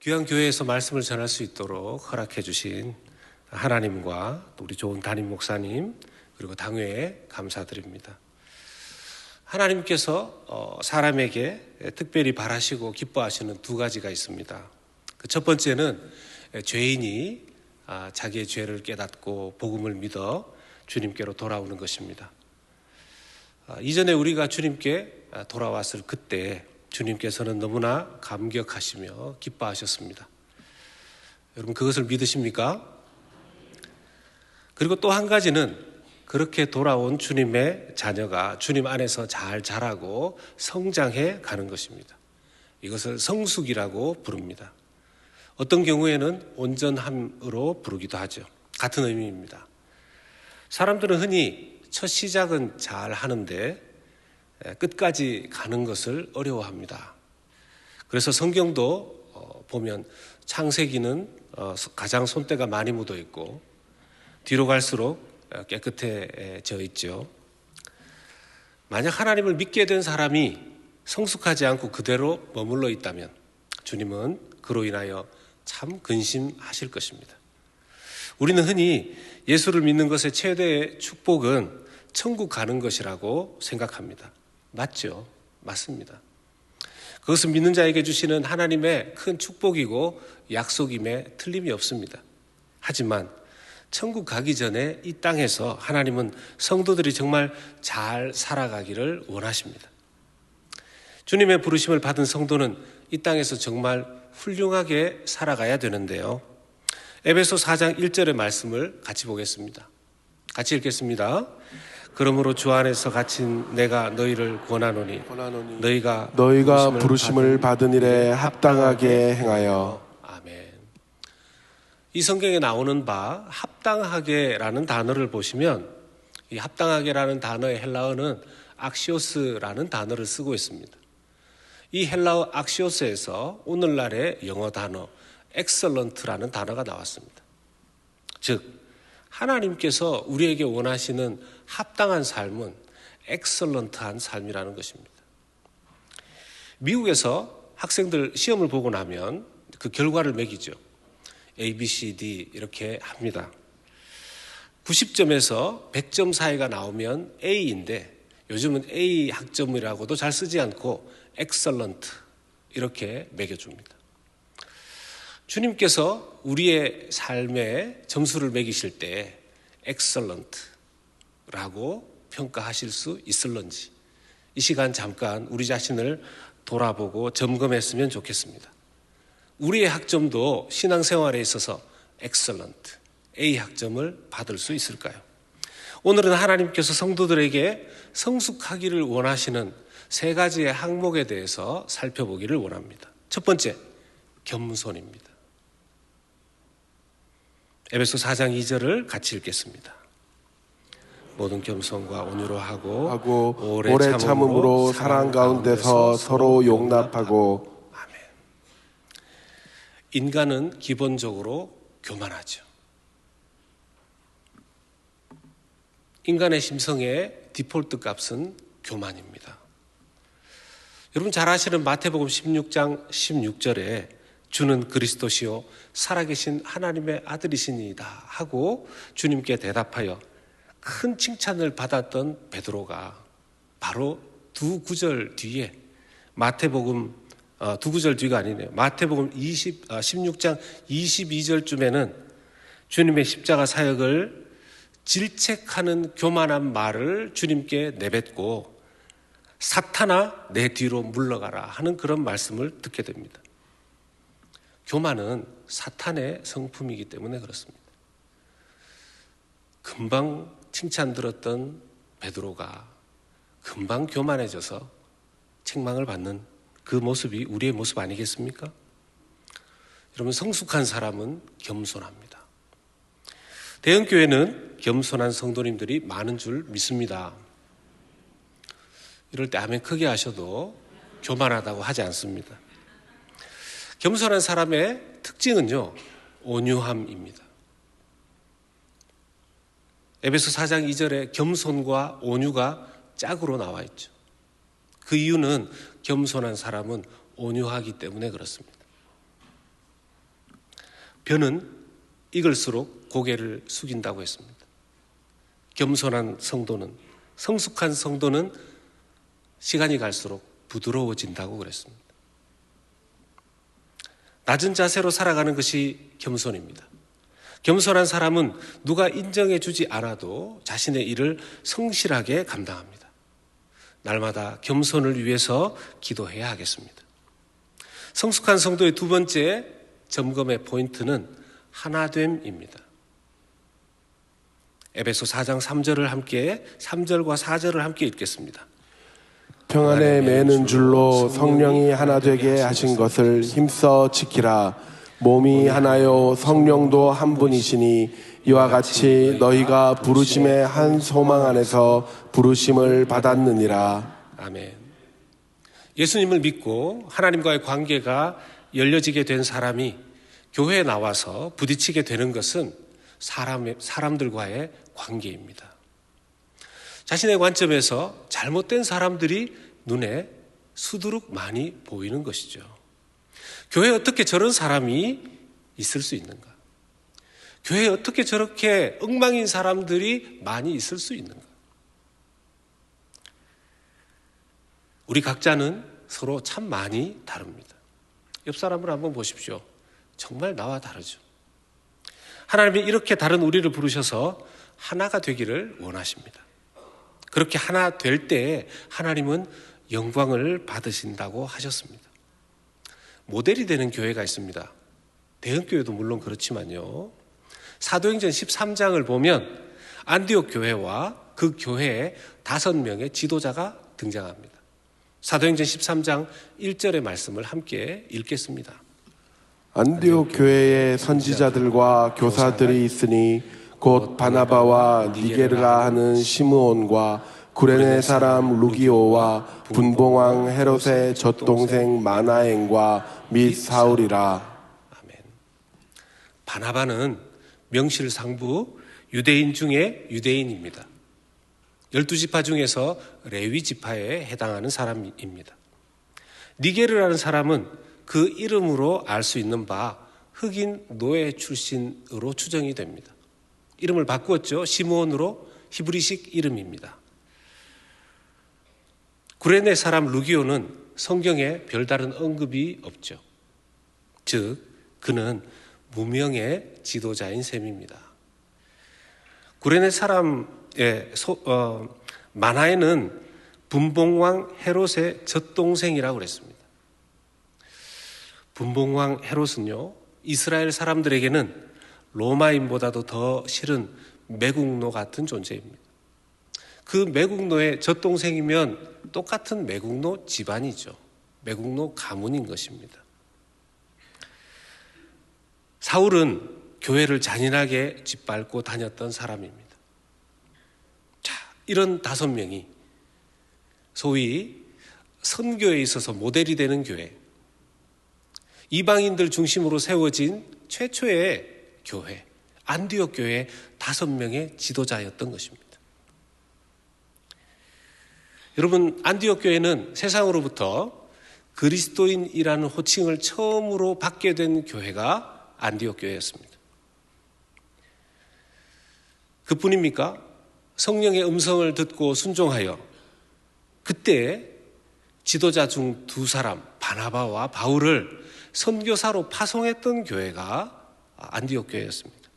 귀한 교회에서 말씀을 전할 수 있도록 허락해 주신 하나님과 우리 좋은 담임 목사님 그리고 당회에 감사드립니다. 하나님께서 사람에게 특별히 바라시고 기뻐하시는 두 가지가 있습니다. 그 첫 번째는 죄인이 자기의 죄를 깨닫고 복음을 믿어 주님께로 돌아오는 것입니다. 이전에 우리가 주님께 돌아왔을 그때 주님께서는 너무나 감격하시며 기뻐하셨습니다. 여러분 그것을 믿으십니까? 그리고 또 한 가지는 그렇게 돌아온 주님의 자녀가 주님 안에서 잘 자라고 성장해 가는 것입니다. 이것을 성숙이라고 부릅니다. 어떤 경우에는 온전함으로 부르기도 하죠. 같은 의미입니다. 사람들은 흔히 첫 시작은 잘 하는데 끝까지 가는 것을 어려워합니다. 그래서 성경도 보면 창세기는 가장 손때가 많이 묻어 있고 뒤로 갈수록 깨끗해져 있죠. 만약 하나님을 믿게 된 사람이 성숙하지 않고 그대로 머물러 있다면 주님은 그로 인하여 참 근심하실 것입니다. 우리는 흔히 예수를 믿는 것의 최대의 축복은 천국 가는 것이라고 생각합니다. 맞죠? 맞습니다. 그것은 믿는 자에게 주시는 하나님의 큰 축복이고 약속임에 틀림이 없습니다. 하지만 천국 가기 전에 이 땅에서 하나님은 성도들이 정말 잘 살아가기를 원하십니다. 주님의 부르심을 받은 성도는 이 땅에서 정말 훌륭하게 살아가야 되는데요. 에베소 4장 1절의 말씀을 같이 보겠습니다. 같이 읽겠습니다. 그러므로 주 안에서 갇힌 내가 너희를 권하노니 너희가 부르심을 받은 일에 합당하게 행하여. 아멘. 이 성경에 나오는 바 합당하게라는 단어를 보시면 이 합당하게라는 단어의 헬라어는 악시오스라는 단어를 쓰고 있습니다. 이 헬라어 악시오스에서 오늘날의 영어 단어 excellent라는 단어가 나왔습니다. 즉 하나님께서 우리에게 원하시는 합당한 삶은 엑설런트한 삶이라는 것입니다. 미국에서 학생들 시험을 보고 나면 그 결과를 매기죠. A, B, C, D 이렇게 합니다. 90점에서 100점 사이가 나오면 A인데 요즘은 A 학점이라고도 잘 쓰지 않고 엑설런트 이렇게 매겨줍니다. 주님께서 우리의 삶에 점수를 매기실 때 엑설런트라고 평가하실 수 있을런지 이 시간 잠깐 우리 자신을 돌아보고 점검했으면 좋겠습니다. 우리의 학점도 신앙생활에 있어서 엑설런트, A 학점을 받을 수 있을까요? 오늘은 하나님께서 성도들에게 성숙하기를 원하시는 세 가지의 항목에 대해서 살펴보기를 원합니다. 첫 번째, 겸손입니다. 에베소 4장 2절을 같이 읽겠습니다. 모든 겸손과 온유로 하고 오래 참음으로 사랑 가운데서 서로 용납하고. 아멘. 인간은 기본적으로 교만하죠. 인간의 심성의 디폴트 값은 교만입니다. 여러분 잘 아시는 마태복음 16장 16절에 주는 그리스도시요 살아계신 하나님의 아들이시니이다 하고 주님께 대답하여 큰 칭찬을 받았던 베드로가 바로 두 구절 뒤에 마태복음 두 구절 뒤가 아니네요. 마태복음 16장 22절쯤에는 주님의 십자가 사역을 질책하는 교만한 말을 주님께 내뱉고 사탄아 내 뒤로 물러가라 하는 그런 말씀을 듣게 됩니다. 교만은 사탄의 성품이기 때문에 그렇습니다. 금방 칭찬 들었던 베드로가 금방 교만해져서 책망을 받는 그 모습이 우리의 모습 아니겠습니까? 여러분 성숙한 사람은 겸손합니다. 대형교회는 겸손한 성도님들이 많은 줄 믿습니다. 이럴 때 아멘 크게 하셔도 교만하다고 하지 않습니다. 겸손한 사람의 특징은요, 온유함입니다. 에베소 4장 2절에 겸손과 온유가 짝으로 나와 있죠. 그 이유는 겸손한 사람은 온유하기 때문에 그렇습니다. 벼는 익을수록 고개를 숙인다고 했습니다. 겸손한 성도는, 성숙한 성도는 시간이 갈수록 부드러워진다고 그랬습니다. 낮은 자세로 살아가는 것이 겸손입니다. 겸손한 사람은 누가 인정해 주지 않아도 자신의 일을 성실하게 감당합니다. 날마다 겸손을 위해서 기도해야 하겠습니다. 성숙한 성도의 두 번째 점검의 포인트는 하나됨입니다. 에베소 4장 3절과 4절을 함께 읽겠습니다. 평안에 매는 줄로 성령이 하나 되게 하신 것을 힘써 지키라. 몸이 하나요 성령도 한 분이시니 이와 같이 너희가 부르심의 한 소망 안에서 부르심을 받았느니라. 아멘. 예수님을 믿고 하나님과의 관계가 열려지게 된 사람이 교회에 나와서 부딪히게 되는 것은 사람들과의 관계입니다. 자신의 관점에서 잘못된 사람들이 눈에 수두룩 많이 보이는 것이죠. 교회에 어떻게 저런 사람이 있을 수 있는가? 교회에 어떻게 저렇게 엉망인 사람들이 많이 있을 수 있는가? 우리 각자는 서로 참 많이 다릅니다. 옆 사람을 한번 보십시오. 정말 나와 다르죠. 하나님이 이렇게 다른 우리를 부르셔서 하나가 되기를 원하십니다. 그렇게 하나 될 때 하나님은 영광을 받으신다고 하셨습니다. 모델이 되는 교회가 있습니다. 대형교회도 물론 그렇지만요. 사도행전 13장을 보면 안디옥 교회와 그 교회에 5명의 지도자가 등장합니다. 사도행전 13장 1절의 말씀을 함께 읽겠습니다. 안디옥 교회에 선지자들과 교사들이 있으니 곧 바나바와 니게르라 하는 시므온과 구레네 사람 루기오와 분봉왕 헤롯의 젖동생 마나엔과 및 사울이라. 아멘. 바나바는 명실상부 유대인 중에 유대인입니다. 12지파 중에서 레위 지파에 해당하는 사람입니다. 니게르라는 사람은 그 이름으로 알 수 있는 바 흑인 노예 출신으로 추정이 됩니다. 이름을 바꾸었죠. 시므온으로 히브리식 이름입니다. 구레네 사람 루기오는 성경에 별다른 언급이 없죠. 즉 그는 무명의 지도자인 셈입니다. 구레네 사람의 마나에는 분봉왕 헤롯의 젖동생이라고 그랬습니다. 분봉왕 헤롯은요, 이스라엘 사람들에게는 로마인보다도 더 싫은 매국노 같은 존재입니다. 그 매국노의 젖동생이면 똑같은 매국노 집안이죠. 매국노 가문인 것입니다. 사울은 교회를 잔인하게 짓밟고 다녔던 사람입니다. 자, 이런 5명이 소위 선교에 있어서 모델이 되는 교회, 이방인들 중심으로 세워진 최초의 교회, 안디옥 교회의 5명의 지도자였던 것입니다. 여러분, 안디옥 교회는 세상으로부터 그리스도인이라는 호칭을 처음으로 받게 된 교회가 안디옥 교회였습니다. 그뿐입니까? 성령의 음성을 듣고 순종하여 그때 지도자 중 2사람, 바나바와 바울을 선교사로 파송했던 교회가 안디옥 교회였습니다.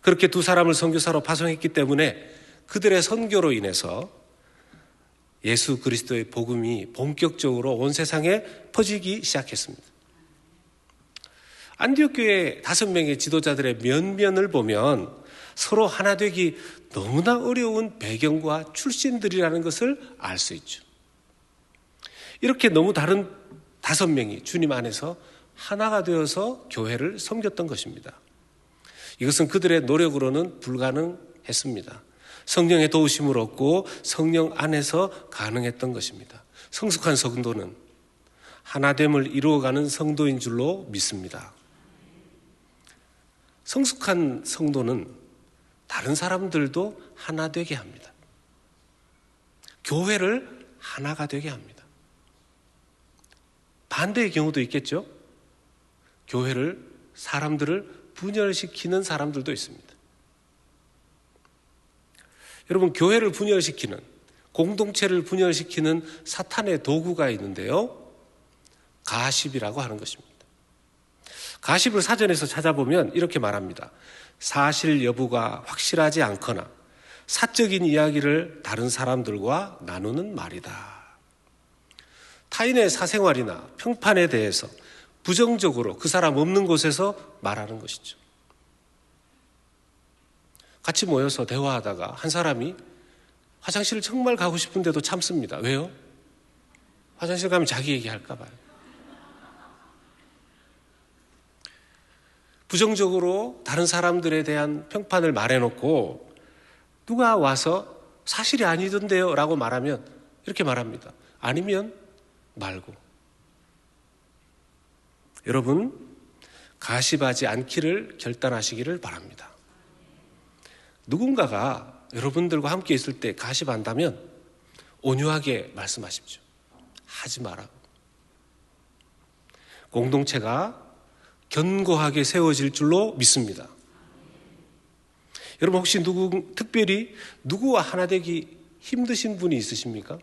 그렇게 2사람을 선교사로 파송했기 때문에 그들의 선교로 인해서 예수 그리스도의 복음이 본격적으로 온 세상에 퍼지기 시작했습니다. 안디옥 교회 5명의 지도자들의 면면을 보면 서로 하나 되기 너무나 어려운 배경과 출신들이라는 것을 알 수 있죠. 이렇게 너무 다른 5명이 주님 안에서 하나가 되어서 교회를 섬겼던 것입니다. 이것은 그들의 노력으로는 불가능했습니다. 성령의 도우심을 얻고 성령 안에서 가능했던 것입니다. 성숙한 성도는 하나됨을 이루어가는 성도인 줄로 믿습니다. 성숙한 성도는 다른 사람들도 하나 되게 합니다. 교회를 하나가 되게 합니다. 반대의 경우도 있겠죠. 교회를, 사람들을 분열시키는 사람들도 있습니다. 여러분, 교회를 분열시키는, 공동체를 분열시키는 사탄의 도구가 있는데요, 가십이라고 하는 것입니다. 가십을 사전에서 찾아보면 이렇게 말합니다. 사실 여부가 확실하지 않거나 사적인 이야기를 다른 사람들과 나누는 말이다. 타인의 사생활이나 평판에 대해서 부정적으로 그 사람 없는 곳에서 말하는 것이죠. 같이 모여서 대화하다가 한 사람이 화장실을 정말 가고 싶은데도 참습니다. 왜요? 화장실 가면 자기 얘기할까 봐요. 부정적으로 다른 사람들에 대한 평판을 말해놓고 누가 와서 사실이 아니던데요 라고 말하면 이렇게 말합니다. 아니면 말고. 여러분, 가십하지 않기를 결단하시기를 바랍니다. 누군가가 여러분들과 함께 있을 때 가십한다면 온유하게 말씀하십시오. 하지 마라고. 공동체가 견고하게 세워질 줄로 믿습니다. 여러분, 혹시 특별히 누구와 하나 되기 힘드신 분이 있으십니까?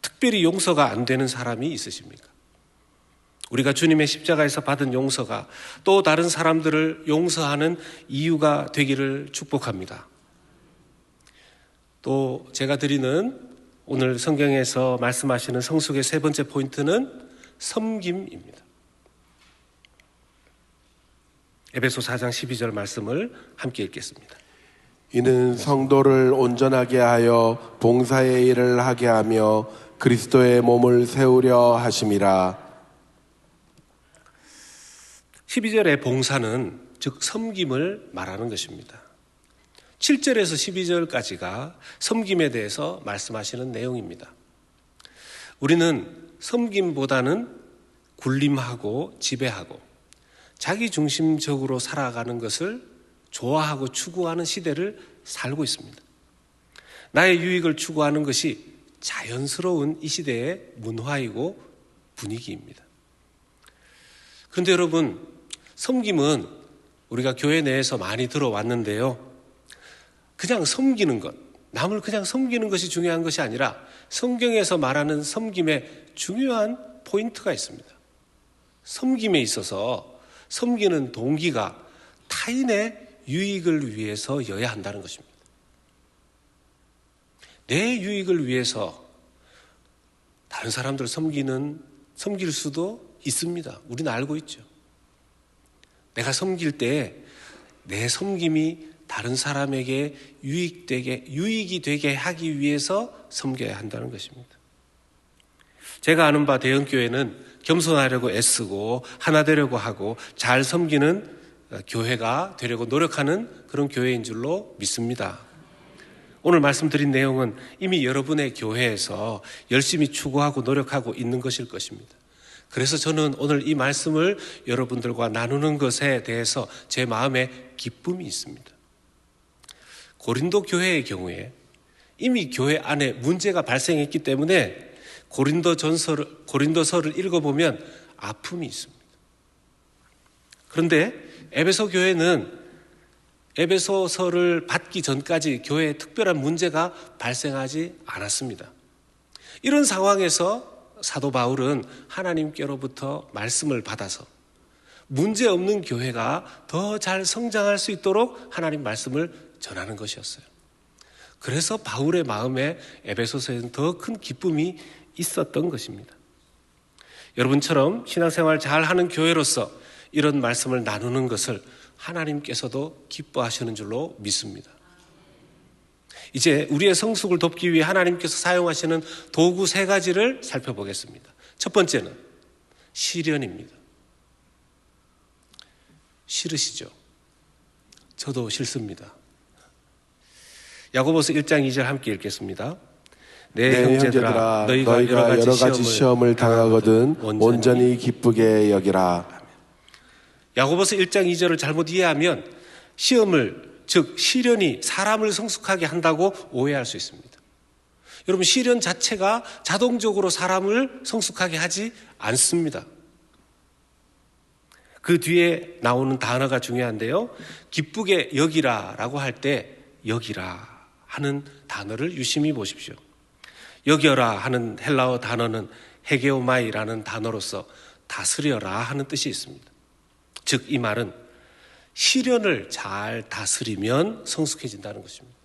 특별히 용서가 안 되는 사람이 있으십니까? 우리가 주님의 십자가에서 받은 용서가 또 다른 사람들을 용서하는 이유가 되기를 축복합니다. 또 제가 드리는 오늘 성경에서 말씀하시는 성숙의 세 번째 포인트는 섬김입니다. 에베소 4장 12절 말씀을 함께 읽겠습니다. 이는 성도를 온전하게 하여 봉사의 일을 하게 하며 그리스도의 몸을 세우려 하심이라. 12절의 봉사는 즉 섬김을 말하는 것입니다. 7절에서 12절까지가 섬김에 대해서 말씀하시는 내용입니다. 우리는 섬김보다는 군림하고 지배하고 자기중심적으로 살아가는 것을 좋아하고 추구하는 시대를 살고 있습니다. 나의 유익을 추구하는 것이 자연스러운 이 시대의 문화이고 분위기입니다. 그런데 여러분, 섬김은 우리가 교회 내에서 많이 들어왔는데요, 그냥 섬기는 것, 남을 그냥 섬기는 것이 중요한 것이 아니라 성경에서 말하는 섬김에 중요한 포인트가 있습니다. 섬김에 있어서 섬기는 동기가 타인의 유익을 위해서여야 한다는 것입니다. 내 유익을 위해서 다른 사람들을 섬길 수도 있습니다. 우리는 알고 있죠. 내가 섬길 때 내 섬김이 다른 사람에게 유익이 되게 하기 위해서 섬겨야 한다는 것입니다. 제가 아는 바 대형교회는 겸손하려고 애쓰고 하나 되려고 하고 잘 섬기는 교회가 되려고 노력하는 그런 교회인 줄로 믿습니다. 오늘 말씀드린 내용은 이미 여러분의 교회에서 열심히 추구하고 노력하고 있는 것일 것입니다. 그래서 저는 오늘 이 말씀을 여러분들과 나누는 것에 대해서 제 마음에 기쁨이 있습니다. 고린도 교회의 경우에 이미 교회 안에 문제가 발생했기 때문에 고린도서를 읽어보면 아픔이 있습니다. 그런데 에베소 교회는 에베소서를 받기 전까지 교회에 특별한 문제가 발생하지 않았습니다. 이런 상황에서 사도 바울은 하나님께로부터 말씀을 받아서 문제없는 교회가 더 잘 성장할 수 있도록 하나님 말씀을 전하는 것이었어요. 그래서 바울의 마음에 에베소서에는 더 큰 기쁨이 있었던 것입니다. 여러분처럼 신앙생활 잘하는 교회로서 이런 말씀을 나누는 것을 하나님께서도 기뻐하시는 줄로 믿습니다. 이제 우리의 성숙을 돕기 위해 하나님께서 사용하시는 도구 3가지를 살펴보겠습니다. 첫 번째는 시련입니다. 싫으시죠? 저도 싫습니다. 야고보서 1장 2절 함께 읽겠습니다. 내 형제들아 너희가 여러 가지 시험을 당하거든 온전히 기쁘게 여기라. 야고보서 1장 2절을 잘못 이해하면 시험을, 즉 시련이 사람을 성숙하게 한다고 오해할 수 있습니다. 여러분, 시련 자체가 자동적으로 사람을 성숙하게 하지 않습니다. 그 뒤에 나오는 단어가 중요한데요. 기쁘게 여기라라고 할 때 여기라 하는 단어를 유심히 보십시오. 여겨라 하는 헬라어 단어는 헤게오마이라는 단어로서 다스려라 하는 뜻이 있습니다. 즉 이 말은 시련을 잘 다스리면 성숙해진다는 것입니다.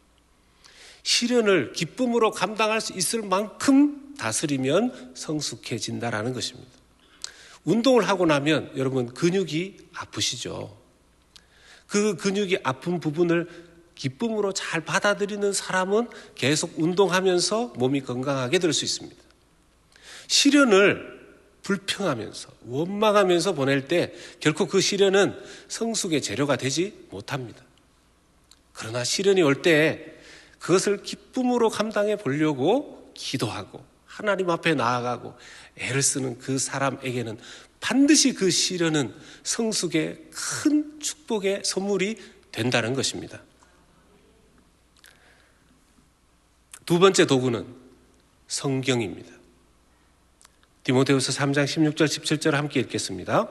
시련을 기쁨으로 감당할 수 있을 만큼 다스리면 성숙해진다라는 것입니다. 운동을 하고 나면 여러분 근육이 아프시죠. 그 근육이 아픈 부분을 기쁨으로 잘 받아들이는 사람은 계속 운동하면서 몸이 건강하게 될 수 있습니다. 시련을 불평하면서 원망하면서 보낼 때 결코 그 시련은 성숙의 재료가 되지 못합니다. 그러나 시련이 올 때 그것을 기쁨으로 감당해 보려고 기도하고 하나님 앞에 나아가고 애를 쓰는 그 사람에게는 반드시 그 시련은 성숙의 큰 축복의 선물이 된다는 것입니다. 두 번째 도구는 성경입니다. 디모데후서 3장 16절 17절 함께 읽겠습니다.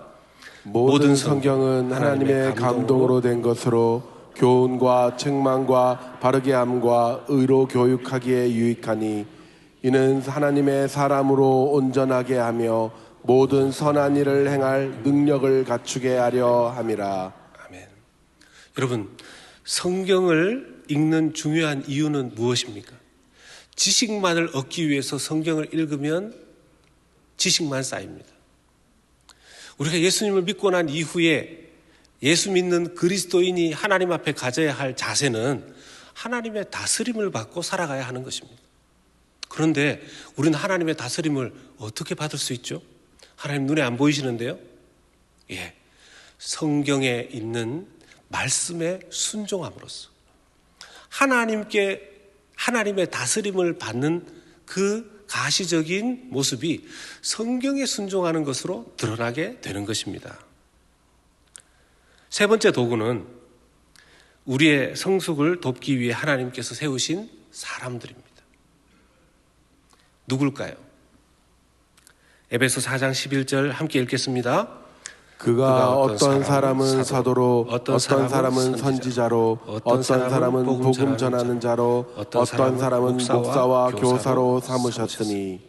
모든 성경은 하나님의 감동으로 된 것으로 교훈과 책망과 바르게 함과 의로 교육하기에 유익하니 이는 하나님의 사람으로 온전하게 하며 모든 선한 일을 행할 능력을 갖추게 하려 함이라. 아멘. 여러분, 성경을 읽는 중요한 이유는 무엇입니까? 지식만을 얻기 위해서 성경을 읽으면 지식만 쌓입니다. 우리가 예수님을 믿고 난 이후에 예수 믿는 그리스도인이 하나님 앞에 가져야 할 자세는 하나님의 다스림을 받고 살아가야 하는 것입니다. 그런데 우리는 하나님의 다스림을 어떻게 받을 수 있죠? 하나님 눈에 안 보이시는데요? 예, 성경에 있는 말씀에 순종함으로써 하나님의 다스림을 받는 그 가시적인 모습이 성경에 순종하는 것으로 드러나게 되는 것입니다. 세 번째 도구는 우리의 성숙을 돕기 위해 하나님께서 세우신 사람들입니다. 누굴까요? 에베소 4장 11절 함께 읽겠습니다. 그가 어떤 사람은 사도로, 어떤 사람은 선지자로, 어떤 사람은 복음 전하는 자로, 어떤 사람은 목사와 교사로 삼으셨으니.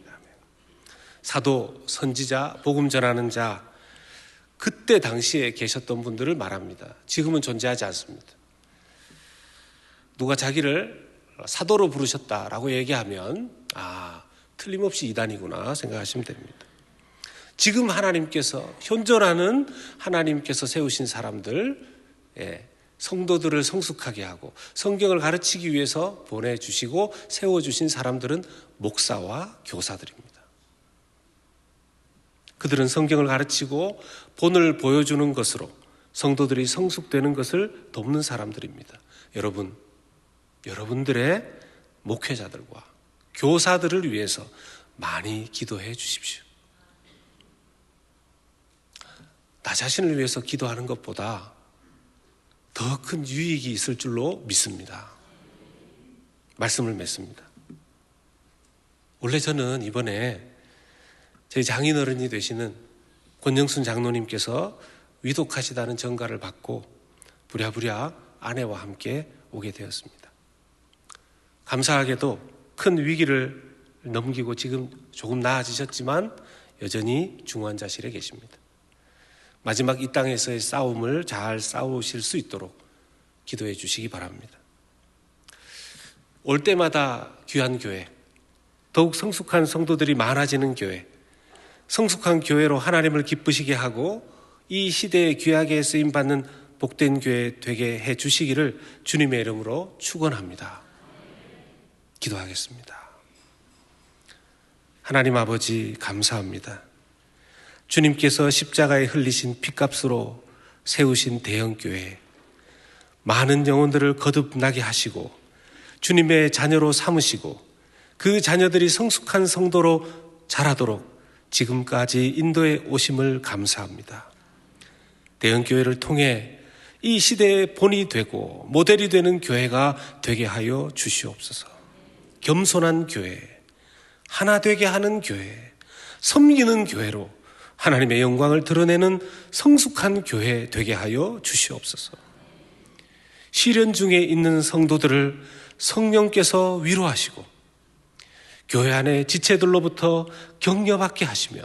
사도, 선지자, 복음 전하는 자, 그때 당시에 계셨던 분들을 말합니다. 지금은 존재하지 않습니다. 누가 자기를 사도로 부르셨다라고 얘기하면 틀림없이 이단이구나 생각하시면 됩니다. 지금 하나님께서 현존하는 하나님께서 세우신 사람들, 성도들을 성숙하게 하고 성경을 가르치기 위해서 보내주시고 세워주신 사람들은 목사와 교사들입니다. 그들은 성경을 가르치고 본을 보여주는 것으로 성도들이 성숙되는 것을 돕는 사람들입니다. 여러분들의 목회자들과 교사들을 위해서 많이 기도해 주십시오. 나 자신을 위해서 기도하는 것보다 더 큰 유익이 있을 줄로 믿습니다. 말씀을 맺습니다. 원래 저는 이번에 저희 장인어른이 되시는 권영순 장로님께서 위독하시다는 전가를 받고 부랴부랴 아내와 함께 오게 되었습니다. 감사하게도 큰 위기를 넘기고 지금 조금 나아지셨지만 여전히 중환자실에 계십니다. 마지막 이 땅에서의 싸움을 잘 싸우실 수 있도록 기도해 주시기 바랍니다. 올 때마다 귀한 교회, 더욱 성숙한 성도들이 많아지는 교회, 성숙한 교회로 하나님을 기쁘시게 하고 이 시대에 귀하게 쓰임받는 복된 교회 되게 해 주시기를 주님의 이름으로 축원합니다. 기도하겠습니다. 하나님 아버지 감사합니다. 주님께서 십자가에 흘리신 피값으로 세우신 대형교회, 많은 영혼들을 거듭나게 하시고 주님의 자녀로 삼으시고 그 자녀들이 성숙한 성도로 자라도록 지금까지 인도해 오심을 감사합니다. 대형교회를 통해 이 시대의 본이 되고 모델이 되는 교회가 되게 하여 주시옵소서. 겸손한 교회, 하나 되게 하는 교회, 섬기는 교회로 하나님의 영광을 드러내는 성숙한 교회 되게 하여 주시옵소서. 시련 중에 있는 성도들을 성령께서 위로하시고 교회 안에 지체들로부터 격려받게 하시며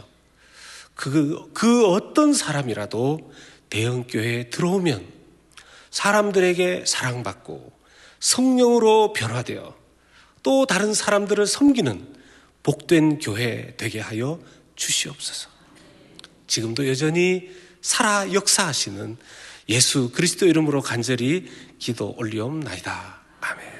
그 어떤 사람이라도 대형교회에 들어오면 사람들에게 사랑받고 성령으로 변화되어 또 다른 사람들을 섬기는 복된 교회 되게 하여 주시옵소서. 지금도 여전히 살아 역사하시는 예수 그리스도 이름으로 간절히 기도 올리옵나이다. 아멘.